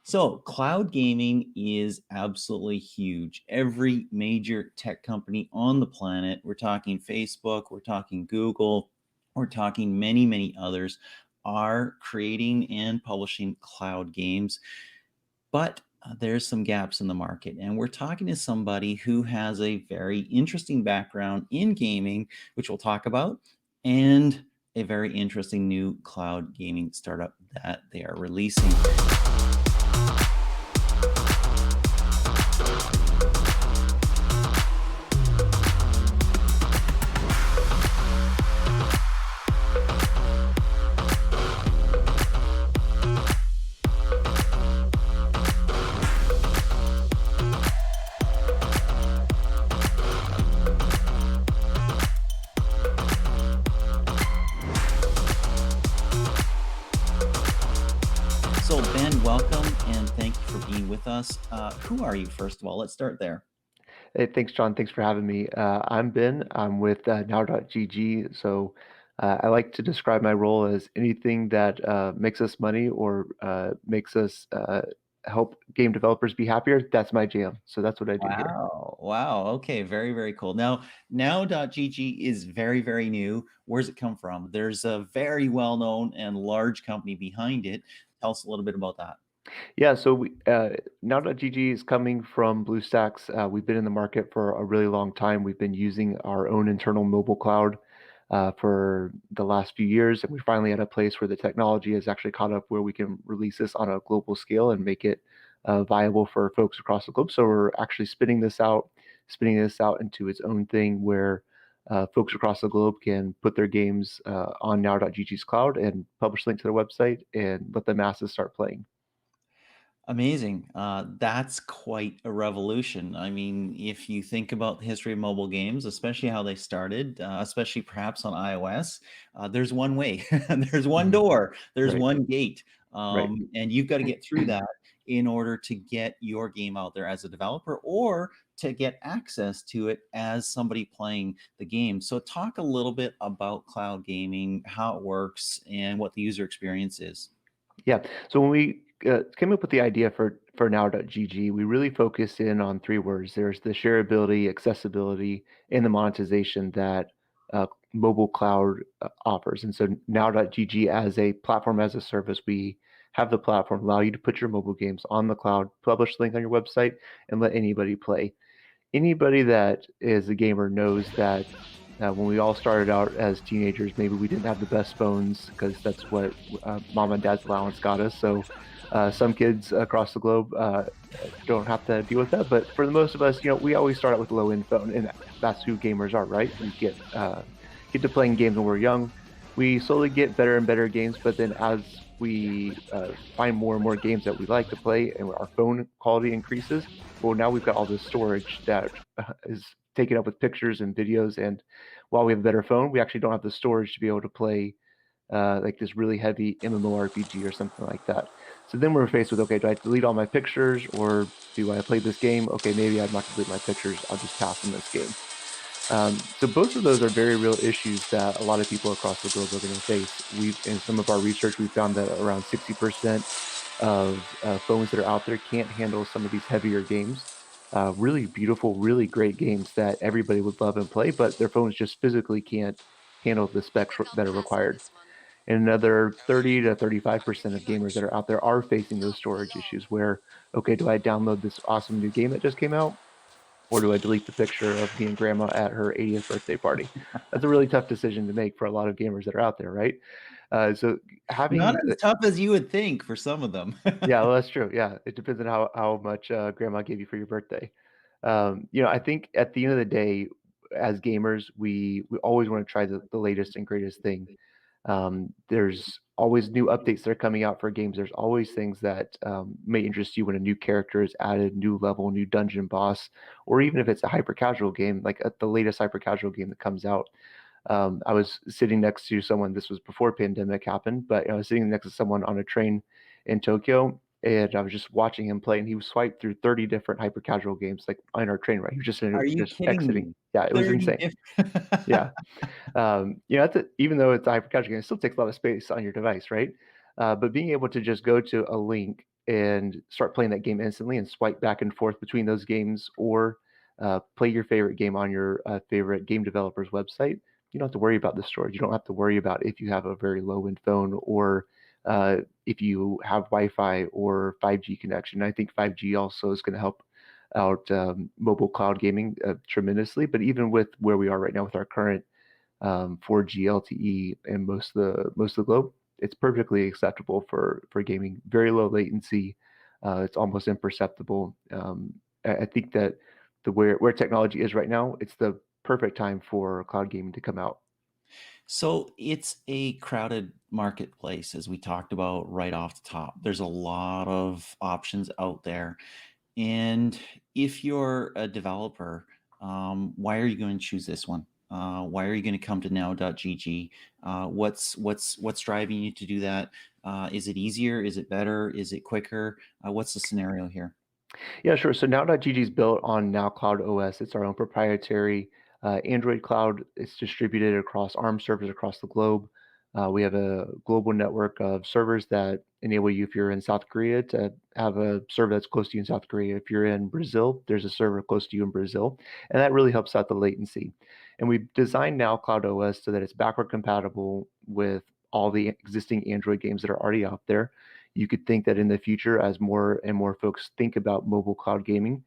So, cloud gaming is absolutely huge. Every major tech company on the planet, we're talking Facebook, we're talking Google, we're talking many, many others, are creating and publishing cloud games. But there's some gaps in the market. And we're talking to somebody who has a very interesting background in gaming, which we'll talk about, and a very interesting new cloud gaming startup that they are releasing. So, Ben, welcome and thank you for being with us. Who are you, first of all? Let's start there. Hey, thanks, John. Thanks for having me. I'm Ben. I'm with now.gg. I like to describe my role as anything that makes us money or makes us help game developers be happier. That's my jam. So that's what I do here. Wow. Wow. Okay. Very, very cool. Now.gg is very, very new. Where's it come from? There's a very well known and large company behind it. Tell us a little bit about that. Yeah, now.gg is coming from Bluestacks. We've been in the market for a really long time. We've been using our own internal mobile cloud for the last few years, and we're finally at a place where the technology has actually caught up where we can release this on a global scale and make it viable for folks across the globe. So we're actually spinning this out into its own thing where folks across the globe can put their games on now.gg's cloud and publish a link to their website and let the masses start playing. Amazing. That's quite a revolution. I mean, if you think about the history of mobile games, especially how they started, especially perhaps on iOS, there's one way, there's one Mhm. door, there's Right, one gate, right. and you've got to get through that in order to get your game out there as a developer or to get access to it as somebody playing the game. So, talk a little bit about cloud gaming, how it works, and what the user experience is. Yeah. So when we came up with the idea for now.gg, we really focused in on three words. There's the shareability, accessibility, and the monetization that mobile cloud offers. And so now.gg as a platform as a service, we have the platform allow you to put your mobile games on the cloud, publish the link on your website, and let anybody play. Anybody that is a gamer knows that when we all started out as teenagers, maybe we didn't have the best phones because that's what mom and dad's allowance got us. So some kids across the globe don't have to deal with that. But for the most of us, we always start out with a low end phone, and that's who gamers are, right? We get to playing games when we're young. We slowly get better and better games, but then as we find more and more games that we like to play, and our phone quality increases, well, now we've got all this storage that is taken up with pictures and videos. And while we have a better phone, we actually don't have the storage to be able to play like this really heavy MMORPG or something like that. So then we're faced with, okay, do I delete all my pictures or do I play this game? Okay, maybe I'm not going to delete my pictures. I'll just pass on this game. So both of those are very real issues that a lot of people across the globe are going to face. In some of our research, we found that around 60% of phones that are out there can't handle some of these heavier games. Really beautiful, really great games that everybody would love and play, but their phones just physically can't handle the specs that are required. And another 30 to 35% of gamers that are out there are facing those storage issues where, okay, do I download this awesome new game that just came out? Or do I delete the picture of me and grandma at her 80th birthday party? That's a really tough decision to make for a lot of gamers that are out there, right? So Not having as tough as you would think for some of them. Yeah, well, that's true. Yeah, it depends on how much grandma gave you for your birthday. I think at the end of the day, as gamers, we always want to try the latest and greatest thing. There's always new updates that are coming out for games. There's always things that may interest you when a new character is added, new level, new dungeon boss, or even if it's a hyper casual game, like the latest hyper casual game that comes out. I was sitting next to someone. This was before pandemic happened, but I was sitting next to someone on a train in Tokyo, and I was just watching him play. And he was swiped through 30 different hyper casual games, like on our train ride. He was Are you just kidding exiting. me? Yeah, it was 30 insane. different. Yeah, even though it's a hyper casual game, it still takes a lot of space on your device, right? But being able to just go to a link and start playing that game instantly and swipe back and forth between those games, or play your favorite game on your favorite game developer's website. You don't have to worry about the storage. You don't have to worry about if you have a very low end phone, or if you have Wi-Fi or 5G connection. I think 5G also is going to help out mobile cloud gaming tremendously. But even with where we are right now with our current 4G LTE in most of the globe, it's perfectly acceptable for gaming. Very low latency. It's almost imperceptible. I think that the where technology is right now, it's the perfect time for cloud gaming to come out. So it's a crowded marketplace, as we talked about right off the top. There's a lot of options out there. And if you're a developer, why are you going to choose this one? Why are you going to come to now.gg? What's driving you to do that? Is it easier? Is it better? Is it quicker? What's the scenario here? Yeah, sure. So now.gg is built on Now Cloud OS. It's our own proprietary Android cloud. It's distributed across ARM servers across the globe. We have a global network of servers that enable you, if you're in South Korea, to have a server that's close to you in South Korea. If you're in Brazil, there's a server close to you in Brazil. And that really helps out the latency. And we've designed Now Cloud OS so that it's backward compatible with all the existing Android games that are already out there. You could think that in the future, as more and more folks think about mobile cloud gaming,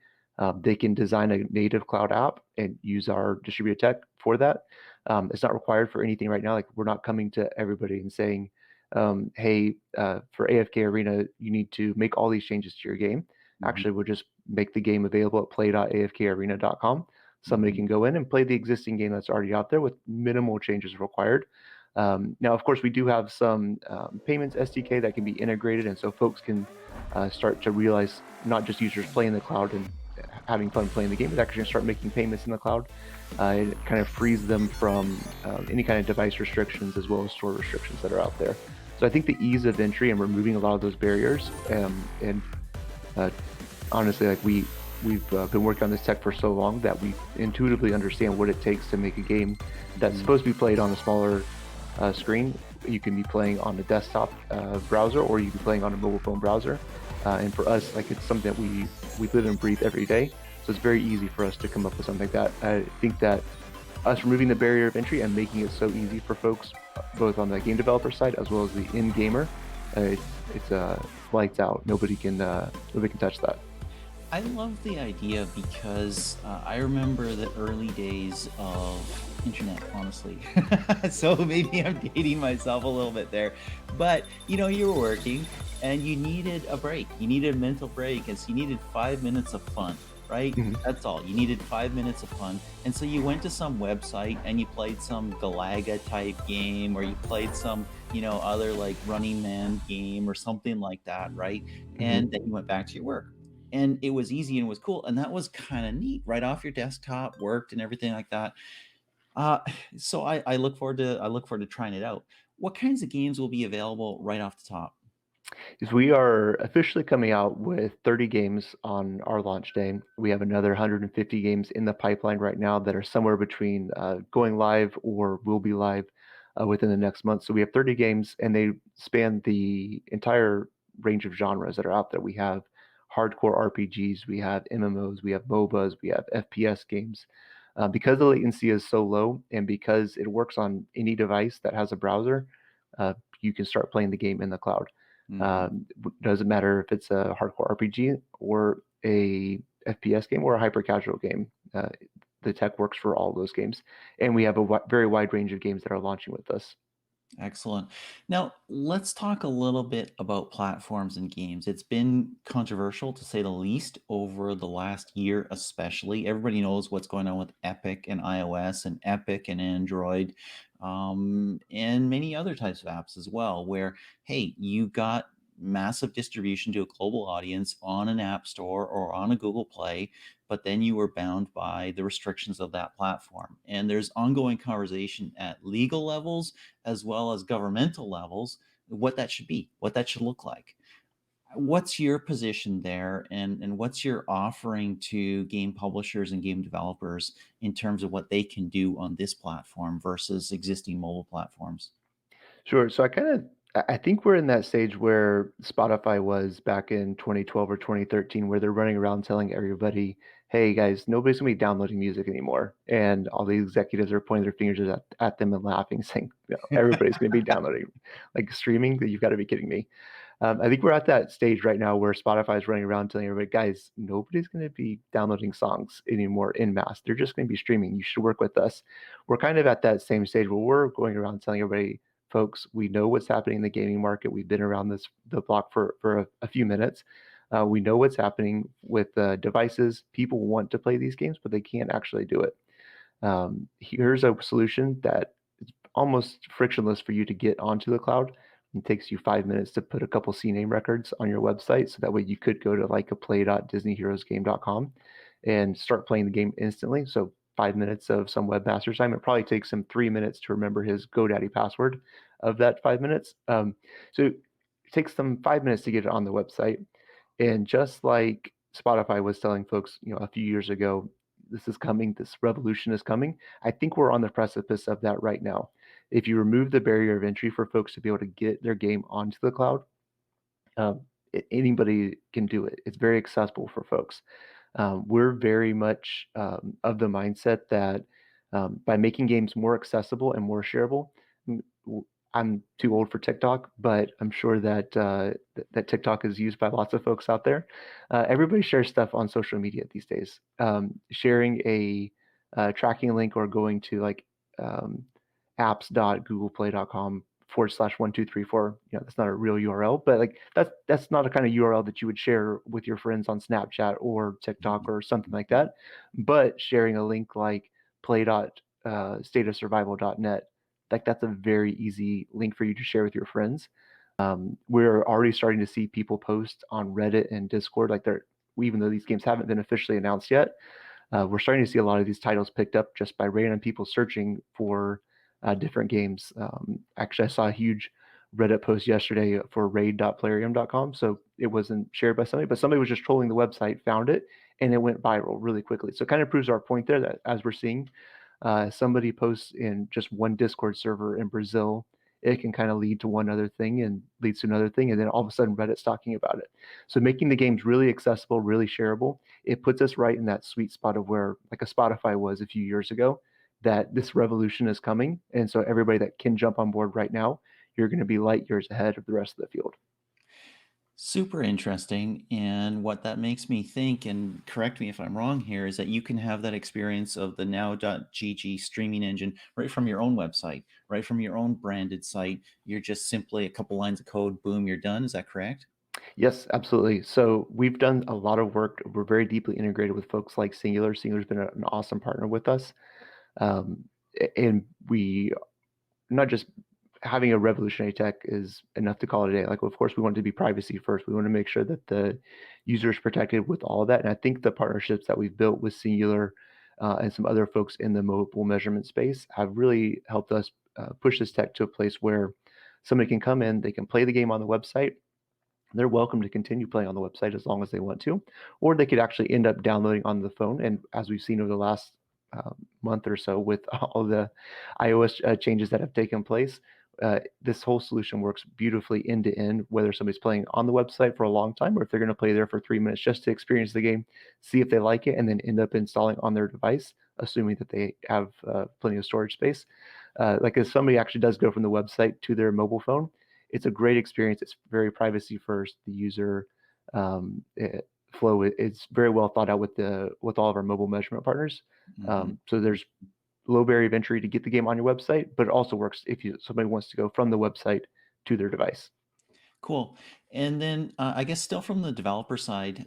they can design a native cloud app and use our distributed tech for that. It's not required for anything right now. Like, we're not coming to everybody and saying, "Hey, for AFK Arena, you need to make all these changes to your game." Mhm, Actually, we'll just make the game available at play.afkarena.com. Somebody mhm, can go in and play the existing game that's already out there with minimal changes required. Now, of course, we do have some payments SDK that can be integrated, and so folks can start to realize, not just users playing the cloud and having fun playing the game, but actually start making payments in the cloud. It kind of frees them from any kind of device restrictions as well as store restrictions that are out there. So I think the ease of entry and removing a lot of those barriers, and uh, honestly, like we've been working on this tech for so long that we intuitively understand what it takes to make a game that's mhm. supposed to be played on a smaller screen. You can be playing on a desktop browser, or you can be playing on a mobile phone browser. And for us, like, it's something that we live and breathe every day. So it's very easy for us to come up with something like that. I think that us removing the barrier of entry and making it so easy for folks, both on the game developer side as well as the in gamer, it's lights out. Nobody can touch that. I love the idea because I remember the early days of internet, honestly. So maybe I'm dating myself a little bit there. But you were working and you needed a break. You needed a mental break. And so you needed 5 minutes of fun, right? Mhm. That's all. You needed 5 minutes of fun. And so you went to some website and you played some Galaga type game, or you played some, other like Running Man game or something like that, right? And then Mhm. you went back to your work, and it was easy and it was cool, and that was kind of neat, right off your desktop, worked and everything like that. uh so I look forward to trying it out. What kinds of games will be available right off the top? Is we are officially coming out with 30 games on our launch day. We have another 150 games in the pipeline right now that are somewhere between going live or will be live within the next month. So we have 30 games, and they span the entire range of genres that are out there. We have hardcore RPGs, we have MMOs, we have MOBAs, we have FPS games. Because the latency is so low, and because it works on any device that has a browser, you can start playing the game in the cloud. Mhm. Doesn't matter if it's a hardcore RPG or a FPS game or a hyper casual game. The tech works for all those games, and we have a very wide range of games that are launching with us. Excellent. Now, let's talk a little bit about platforms and games. It's been controversial, to say the least, over the last year, especially. Everybody knows what's going on with Epic and iOS, and Epic and Android, and many other types of apps as well, where, hey, you got massive distribution to a global audience on an app store or on a Google Play, but then you were bound by the restrictions of that platform. And there's ongoing conversation at legal levels as well as governmental levels, what that should be, what that should look like. What's your position there, and what's your offering to game publishers and game developers in terms of what they can do on this platform versus existing mobile platforms? Sure. So I kind of I think we're in that stage where Spotify was back in 2012 or 2013, where they're running around telling everybody, "Hey guys, nobody's gonna be downloading music anymore," and all the executives are pointing their fingers at them and laughing, saying, "No, everybody's gonna be downloading, like streaming. You've got to be kidding me." I think we're at that stage right now where Spotify is running around telling everybody, guys, nobody's going to be downloading songs anymore in mass. They're just going to be streaming. You should work with us. We're kind of at that same stage where we're going around telling everybody, folks, we know what's happening in the gaming market. We've been around the block for a few minutes. We know what's happening with devices. People want to play these games, but they can't actually do it. Here's a solution that is almost frictionless for you to get onto the cloud. It takes you 5 minutes to put a couple CNAME records on your website. So that way you could go to like a play.disneyheroesgame.com and start playing the game instantly. So 5 minutes of some webmaster's time. It probably takes him 3 minutes to remember his GoDaddy password of that 5 minutes. So it takes them 5 minutes to get it on the website. And just like Spotify was telling folks, a few years ago, this is coming, this revolution is coming. I think we're on the precipice of that right now. If you remove the barrier of entry for folks to be able to get their game onto the cloud, um, anybody can do it. It's very accessible for folks. We're very much of the mindset that by making games more accessible and more shareable, m- w- I'm too old for TikTok, but I'm sure that that TikTok is used by lots of folks out there. Everybody shares stuff on social media these days. Sharing a tracking link or going to like um, apps.googleplay.com/1234. That's not a real URL, but like that's not a kind of URL that you would share with your friends on Snapchat or TikTok or something like that. But sharing a link like play.stateofsurvival.net, like that's a very easy link for you to share with your friends. We're already starting to see people post on Reddit and Discord, like they're even though these games haven't been officially announced yet, we're starting to see a lot of these titles picked up just by random people searching for different games. Actually, I saw a huge Reddit post yesterday for raid.plarium.com. So it wasn't shared by somebody, but somebody was just trolling the website, found it, and it went viral really quickly. So it kind of proves our point there that as we're seeing, somebody posts in just one Discord server in Brazil, it can kind of lead to one other thing and leads to another thing. And then all of a sudden, Reddit's talking about it. So making the games really accessible, really shareable, it puts us right in that sweet spot of where like a Spotify was a few years ago, that this revolution is coming. And so everybody that can jump on board right now, you're going to be light years ahead of the rest of the field. Super interesting. And what that makes me think, and correct me if I'm wrong here, is that you can have that experience of the now.gg streaming engine right from your own website, right from your own branded site. You're just simply a couple lines of code, boom, you're done. Is that correct? Yes, absolutely. So we've done a lot of work. We're very deeply integrated with folks like Singular. Singular's been an awesome partner with us. Um, and we not just having a revolutionary tech is enough to call it a day. Like, of course, we want to be privacy first. We want to make sure that the user is protected with all of that. And I think the partnerships that we've built with Singular and some other folks in the mobile measurement space have really helped us push this tech to a place where somebody can come in, they can play the game on the website, they're welcome to continue playing on the website as long as they want to, or they could actually end up downloading on the phone. And as we've seen over the last month or so with all the iOS changes that have taken place, this whole solution works beautifully end to end, whether somebody's playing on the website for a long time or if they're going to play there for 3 minutes just to experience the game, see if they like it, and then end up installing on their device, assuming that they have plenty of storage space. Like if somebody actually does go from the website to their mobile phone, it's a great experience. It's very privacy first. The user flow is very well thought out with all of our mobile measurement partners. Mm-hmm. So there's low barrier of entry to get the game on your website, but it also works if somebody wants to go from the website to their device. Cool. And then I guess still from the developer side,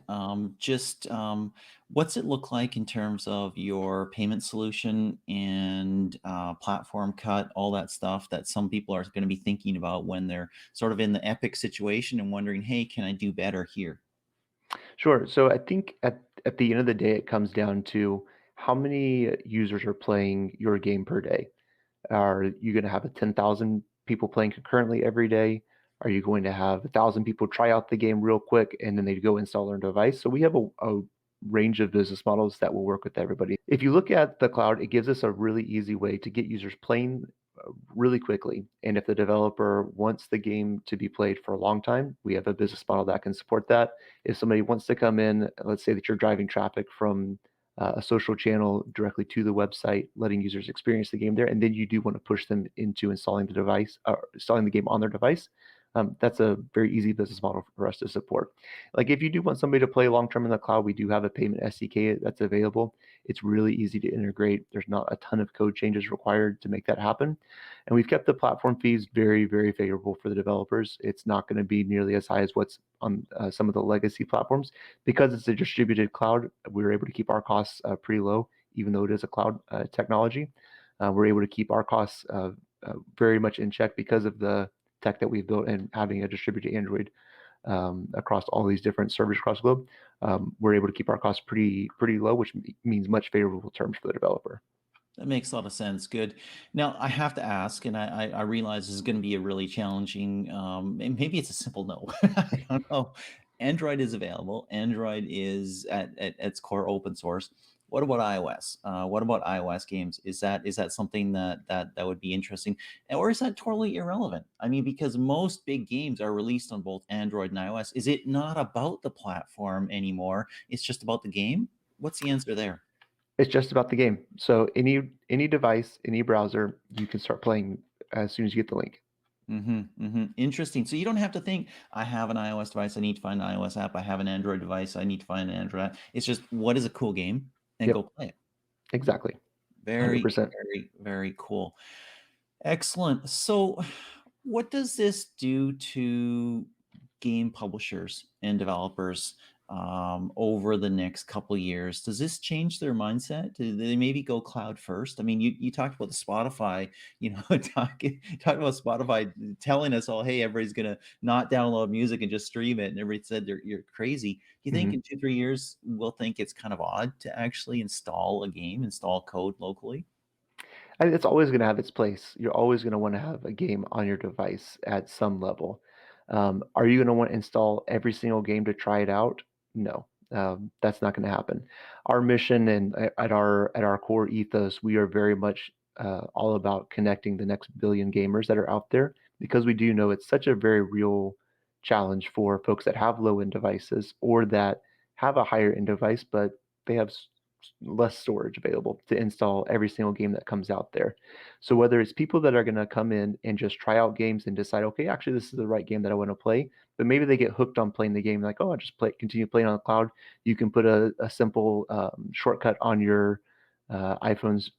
just what's it look like in terms of your payment solution and platform cut, all that stuff that some people are going to be thinking about when they're sort of in the epic situation and wondering, hey, can I do better here? Sure. So I think at the end of the day, it comes down to how many users are playing your game per day. Are you going to have a 10,000 people playing concurrently every day? Are you going to have 1,000 people try out the game real quick and then they go install their device? So we have a range of business models that will work with everybody. If you look at the cloud, it gives us a really easy way to get users playing really quickly. And if the developer wants the game to be played for a long time, we have a business model that can support that. If somebody wants to come in, let's say that you're driving traffic from a social channel directly to the website, letting users experience the game there, and then you do want to push them into installing the device, installing the game on their device. That's a very easy business model for us to support. Like if you do want somebody to play long term in the cloud, we do have a payment SDK that's available. It's really easy to integrate. There's not a ton of code changes required to make that happen. And we've kept the platform fees very, very favorable for the developers. It's not going to be nearly as high as what's on some of the legacy platforms. Because it's a distributed cloud, we're able to keep our costs pretty low, even though it is a cloud technology. We're able to keep our costs very much in check because of the tech that we've built and having a distributed Android across all these different servers across the globe. We're able to keep our costs pretty low, which means much favorable terms for the developer. That makes a lot of sense. Good. Now, I have to ask, and I realize this is going to be a really challenging, and maybe it's a simple no. I don't know. Android is available. Android is at its core open source. What about iOS? What about iOS games? Is that something that would be interesting, or is that totally irrelevant? I mean, because most big games are released on both Android and iOS. Is it not about the platform anymore? It's just about the game. What's the answer there? It's just about the game. So any device, any browser, you can start playing as soon as you get the link. Interesting. So you don't have to think, I have an iOS device, I need to find an iOS app. I have an Android device, I need to find an Android app. It's just what is a cool game and go Yep, play it. exactly. Very, 100%. very, very cool. Excellent. So, what does this do to game publishers and developers over the next couple of years? Does this change their mindset? Do they maybe go cloud first? I mean, you talked about the Spotify, talk about Spotify telling us all, hey, everybody's gonna not download music and just stream it, and everybody said you're crazy. Do you think Mhm. in 2, 3 years we'll think it's kind of odd to actually install a game, install code locally? It's always going to have its place. You're always going to want to have a game on your device at some level. Are you going to want to install every single game to try it out? No, that's not going to happen. Our mission and at our core ethos, we are very much all about connecting the next billion gamers that are out there because we do know it's such a very real challenge for folks that have low end devices or that have a higher end device, but they have less storage available to install every single game that comes out there. So whether it's people that are going to come in and just try out games and decide, okay, actually this is the right game that I want to play, but maybe they get hooked on playing the game, like, oh, I'll just continue playing on the cloud. You can put a simple shortcut on your iPhone's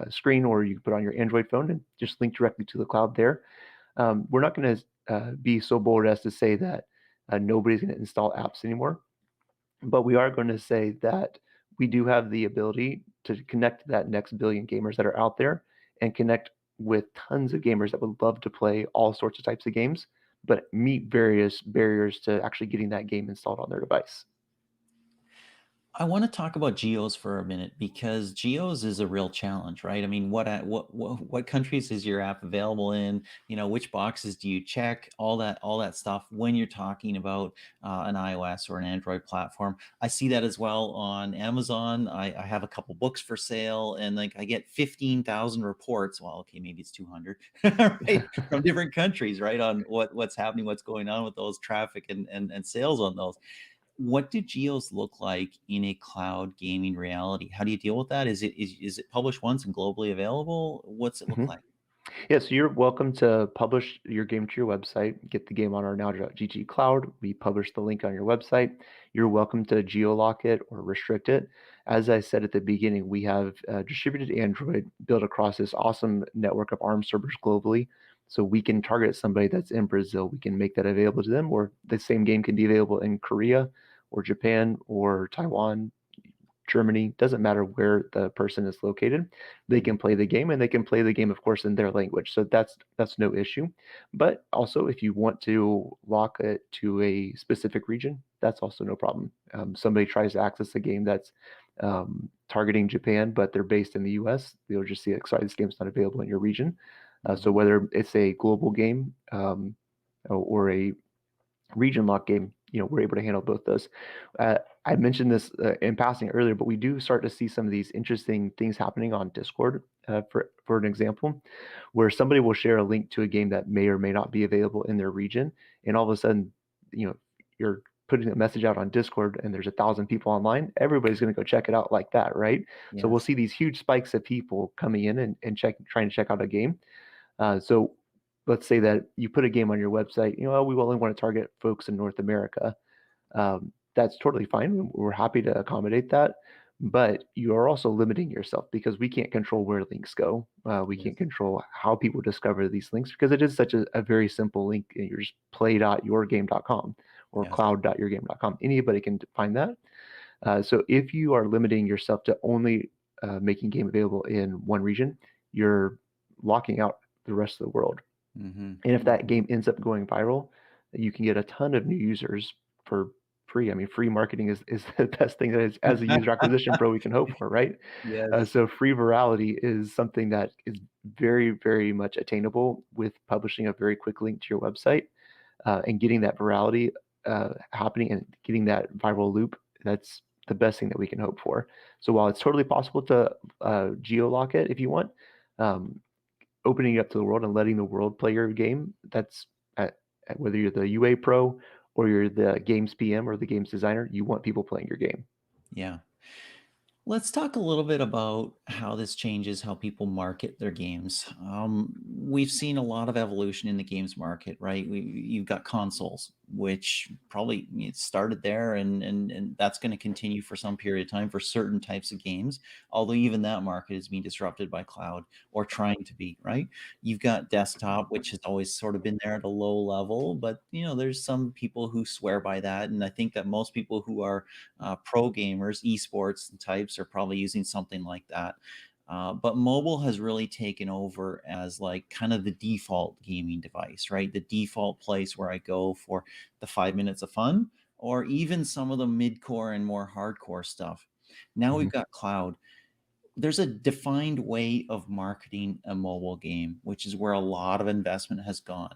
screen, or you can put on your Android phone and just link directly to the cloud there. We're not going to be so bold as to say that nobody's going to install apps anymore, but we are going to say that we do have the ability to connect that next billion gamers that are out there and connect with tons of gamers that would love to play all sorts of types of games, but meet various barriers to actually getting that game installed on their device. I want to talk about geos for a minute because geos is a real challenge, right? I mean, what countries is your app available in? Which boxes do you check? All that stuff when you're talking about an iOS or an Android platform. I see that as well on Amazon. I have a couple books for sale, and like I get 15,000 reports. Well, okay, maybe it's 200, right, from different countries, right, on what's happening, what's going on with those traffic and sales on those. What do geos look like in a cloud gaming reality? How do you deal with that? Is it published once and globally available? What's it look Mhm. like? Yeah, so you're welcome to publish your game to your website, get the game on our now.gg cloud. We publish the link on your website. You're welcome to geolock it or restrict it. As I said at the beginning, we have distributed Android built across this awesome network of ARM servers globally. So we can target somebody that's in Brazil. We can make that available to them, or the same game can be available in Korea or Japan or Taiwan, Germany, doesn't matter where the person is located. They Mhm. can play the game and they can play the game, of course, in their language. So that's no issue. But also, if you want to lock it to a specific region, that's also no problem. Somebody tries to access a game that's targeting Japan, but they're based in the US, they'll just see, sorry, this game's not available in your region. Mhm. So whether it's a global game or a region lock game, we're able to handle both those. I mentioned this in passing earlier, but we do start to see some of these interesting things happening on Discord, for an example, where somebody will share a link to a game that may or may not be available in their region, and all of a sudden, you're putting a message out on Discord and there's 1,000 people online, everybody's going to go check it out like that, right? So we'll Yes. see these huge spikes of people coming in and trying to check out a game. So let's say that you put a game on your website, we only want to target folks in North America. That's totally fine. We're happy to accommodate that. But you are also limiting yourself because we can't control where links go. We Yes. can't control how people discover these links because it is such a very simple link. You're just play.yourgame.com or Yes. cloud.yourgame.com. Anybody can find that. So if you are limiting yourself to only making game available in one region, you're locking out the rest of the world. Hmm. And if that game ends up going viral, you can get a ton of new users for free. I mean, free marketing is the best thing that is, as a user acquisition pro we can hope for, right? Yes. So free virality is something that is very, very much attainable with publishing a very quick link to your website and getting that virality happening and getting that viral loop. That's the best thing that we can hope for. So while it's totally possible to geo-lock it if you want, um, opening it up to the world and letting the world play your game, that's whether you're the UA pro or you're the games PM or the games designer, you want people playing your game. Yeah. Let's talk a little bit about how this changes how people market their games. We've seen a lot of evolution in the games market, right? You've got consoles, which probably it started there, and that's going to continue for some period of time for certain types of games. Although even that market is being disrupted by cloud or trying to be, right? You've got desktop, which has always sort of been there at a low level, but there's some people who swear by that, and I think that most people who are pro gamers, esports types are probably using something like that. But mobile has really taken over as like kind of the default gaming device, right? The default place where I go for the 5 minutes of fun, or even some of the mid-core and more hardcore stuff. Now we've Mhm. got cloud. There's a defined way of marketing a mobile game, which is where a lot of investment has gone.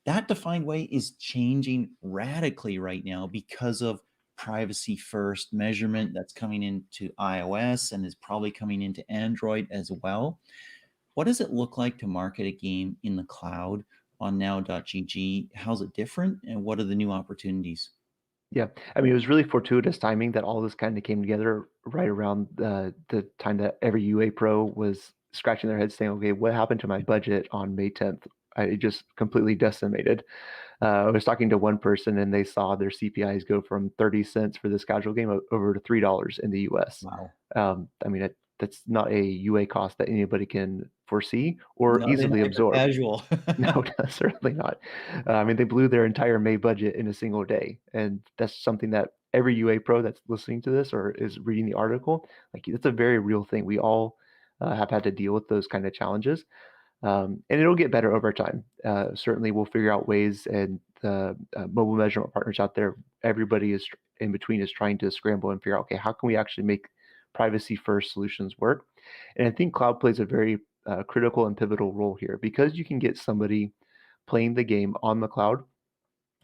That defined way is changing radically right now because of privacy first measurement that's coming into iOS and is probably coming into Android as well. What does it look like to market a game in the cloud on now.gg? How's it different? And what are the new opportunities? Yeah, I mean, it was really fortuitous timing that all this kind of came together right around the time that every UA pro was scratching their heads saying, okay, what happened to my budget on May 10th? It just completely decimated. I was talking to one person and they saw their CPIs go from 30 cents for this casual game over to $3 in the US. Wow. I mean, that's not a UA cost that anybody can foresee or Not in easily hyper absorb. casual. No, certainly not. I mean, they blew their entire May budget in a single day, and that's something that every UA pro that's listening to this or is reading the article, like it's a very real thing. We all have had to deal with those kind of challenges, and it'll get better over time. Certainly, we'll figure out ways, and the mobile measurement partners out there, everybody is in between is trying to scramble and figure out, okay, how can we actually make privacy first solutions work? And I think cloud plays a very critical and pivotal role here because you can get somebody playing the game on the cloud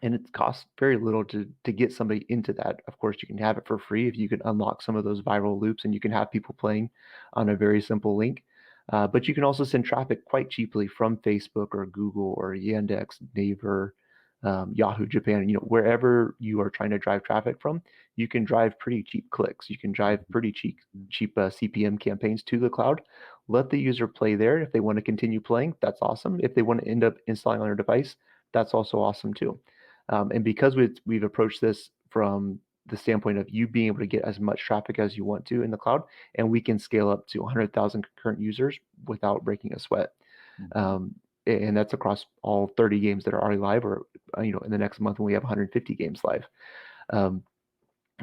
and it costs very little to get somebody into that. Of course, you can have it for free if you can unlock some of those viral loops and you can have people playing on a very simple link. But you can also send traffic quite cheaply from Facebook or Google or Yandex, Naver, Yahoo Japan, wherever you are trying to drive traffic from, you can drive pretty cheap clicks. You can drive pretty cheap CPM campaigns to the cloud. Let the user play there. If they want to continue playing, that's awesome. If they want to end up installing on their device, that's also awesome too. And because we've approached this from the standpoint of you being able to get as much traffic as you want to in the cloud, and we can scale up to 100,000 concurrent users without breaking a sweat. Mhm. Um, and that's across all 30 games that are already live, or in the next month when we have 150 games live. Um,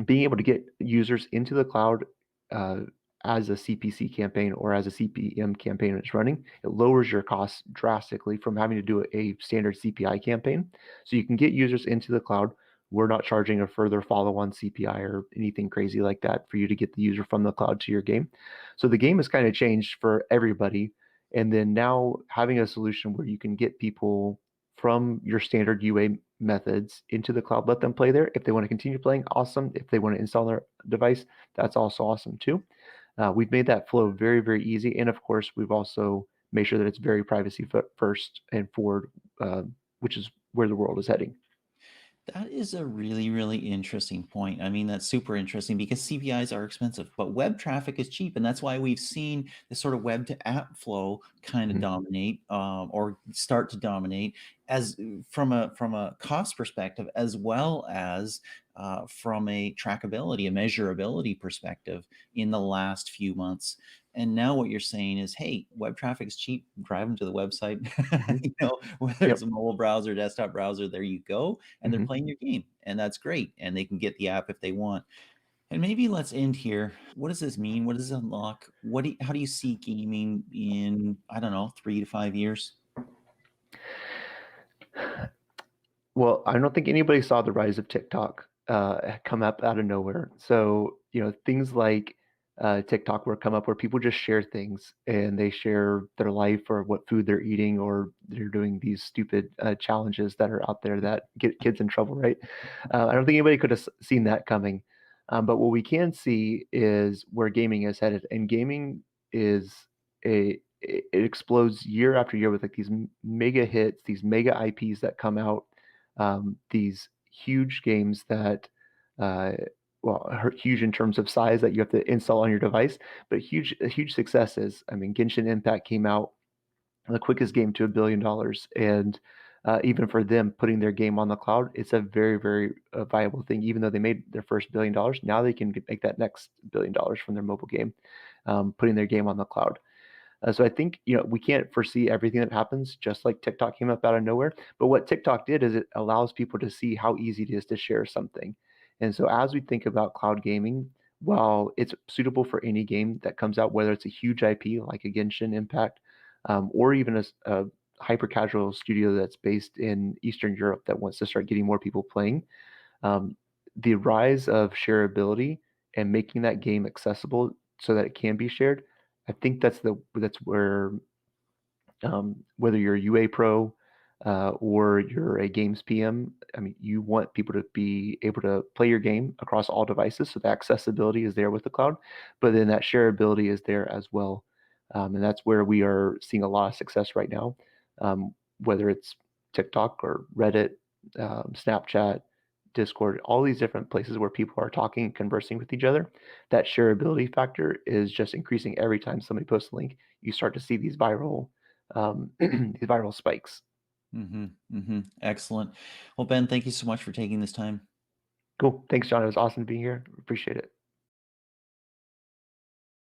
Being able to get users into the cloud uh, as a CPC campaign or as a CPM campaign that's running, it lowers your costs drastically from having to do a standard CPI campaign. So you can get users into the cloud. We're not charging a further follow-on CPI or anything crazy like that for you to get the user from the cloud to your game. So the game has kind of changed for everybody. And then now having a solution where you can get people from your standard UA methods into the cloud. Let them play there. If they want to continue playing, awesome. If they want to install their device, that's also awesome too. We've made that flow very, very easy. And of course, we've also made sure that it's very privacy first and forward, which is where the world is heading. That is a really, really interesting point. I mean, that's super interesting because CPIs are expensive, but web traffic is cheap. And that's why we've seen this sort of web to app flow kind of Mhm. dominate or start to dominate as from a cost perspective, as well as from a trackability, a measurability perspective in the last few months. And now what you're saying is, hey, web traffic is cheap. Drive them to the website. Mhm. Whether it's Yep. a mobile browser, desktop browser, there you go, and they're Mhm. playing your game, and that's great. And they can get the app if they want. And maybe let's end here. What does this mean? What does this unlock? How do you see gaming in, I don't know, 3 to 5 years? Well, I don't think anybody saw the rise of TikTok come up out of nowhere. So, things like TikTok were come up where people just share things and they share their life or what food they're eating, or they're doing these stupid challenges that are out there that get kids in trouble, right? I don't think anybody could have seen that coming. But what we can see is where gaming is headed, and gaming is it explodes year after year with like these mega hits, these mega IPs that come out, these huge games that, uh, well, are huge in terms of size that you have to install on your device, but huge successes. I mean, Genshin Impact came out, the quickest game to $1 billion, and even for them putting their game on the cloud, it's a very, very viable thing. Even though they made their first $1 billion, now they can make that next $1 billion from their mobile game, putting their game on the cloud. So I think, we can't foresee everything that happens, just like TikTok came up out of nowhere. But what TikTok did is it allows people to see how easy it is to share something. And so as we think about cloud gaming, while it's suitable for any game that comes out, whether it's a huge IP like a Genshin Impact, or even a hyper casual studio that's based in Eastern Europe that wants to start getting more people playing, um, the rise of shareability and making that game accessible so that it can be shared, I think that's where, whether you're a UA pro, or you're a games PM, I mean, you want people to be able to play your game across all devices, so the accessibility is there with the cloud, but then that shareability is there as well. And that's where we are seeing a lot of success right now, whether it's TikTok or Reddit, Snapchat, Discord, all these different places where people are talking and conversing with each other. That shareability factor is just increasing every time somebody posts a link. You start to see these these viral spikes. Excellent. Well, Ben, thank you so much for taking this time. Cool. Thanks, John. It was awesome being here. Appreciate it.